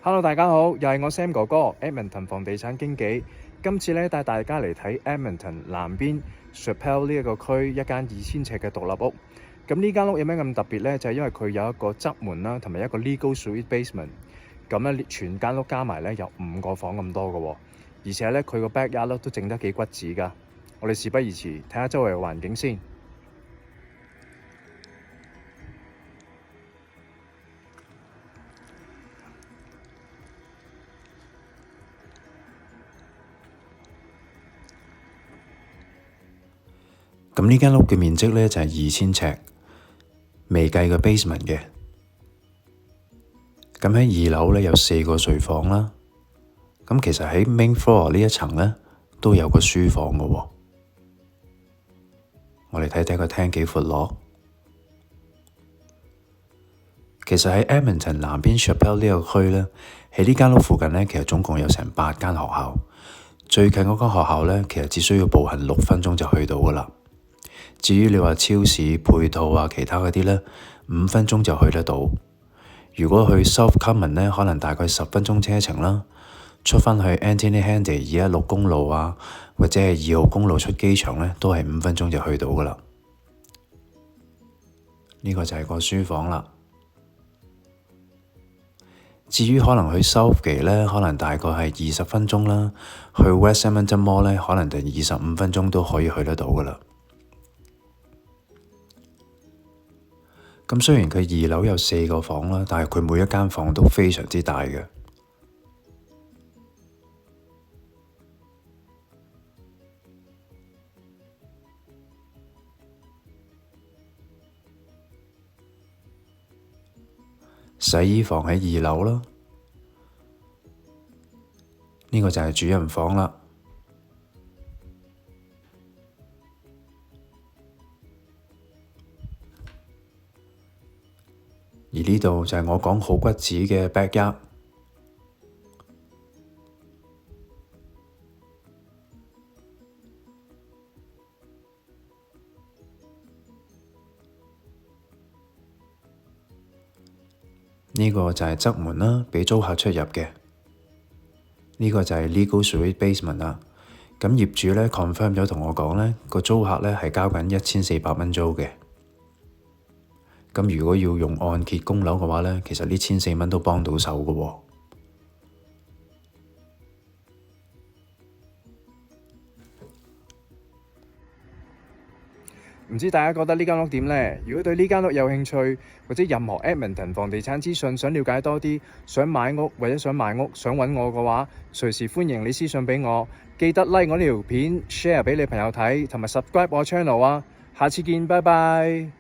Hello，大家好，又係我 Sam 哥哥 ，Edmonton 房地產經紀。今次咧帶大家嚟睇 Edmonton 南邊 Chappelle 呢一個區一間2000尺嘅獨立屋。咁呢間屋有咩咁特別呢？就係因為佢有一個側門啦，同埋一個 legal suite basement。咁咧全間屋加埋咧有5個房咁多嘅喎，而且咧佢個 backyard 都整得幾骨子㗎。我哋事不宜遲，睇下周圍嘅環境先。咁呢間屋嘅面積呢，就係2000尺，未計個 basement 嘅。咁喺2樓呢，有4個睡房啦。咁其實喺 main floor 呢一層呢，都有個書房嘅喎。我哋睇睇個廳幾闊落。其實喺 Edmonton 南邊 Chappelle 呢個區呢，喺呢間屋附近呢，其實總共有成8間學校。最近嗰間學校呢，其實只需要步行6分鐘就去到㗎喇。至於你話超市配套啊，其他嗰啲呢，5分鐘就去得到。如果去 South Common 呢，可能大概10分鐘車程啦。出返去 Anthony Henday 216公路啊，或者係2號公路出機場呢，都係5分鐘就去到㗎喇。呢個就係個書房啦。至於可能去 Southgate 呢，可能大概係20分鐘啦。去 West Edmonton Mall 呢，可能就25分鐘都可以去得到㗎喇。咁雖然佢2樓有4個房啦，但係佢每一間房都非常之大嘅。洗衣房喺2樓啦，呢個就係主人房啦。而呢度就係我講好骨子嘅 backyard。呢個就係側門啦，畀租客出入嘅。呢個就係 legal suite basement 啦。咁業主呢 confirm 咗同我講呢個租客呢係交緊1400蚊租嘅。咁如果要用按揭供樓嘅話呢，其實呢1400蚊都幫到手嘅喎。唔知大家覺得呢間屋點呢？如果對呢間屋有興趣，或者任何 Edmonton 房地產資訊想了解多啲，想買屋或者想賣屋，想揾我嘅話，隨時歡迎你私信畀我。記得 like 我呢條片 ，share 俾你朋友睇，同埋 subscribe 我 channel啊！下次見，拜拜。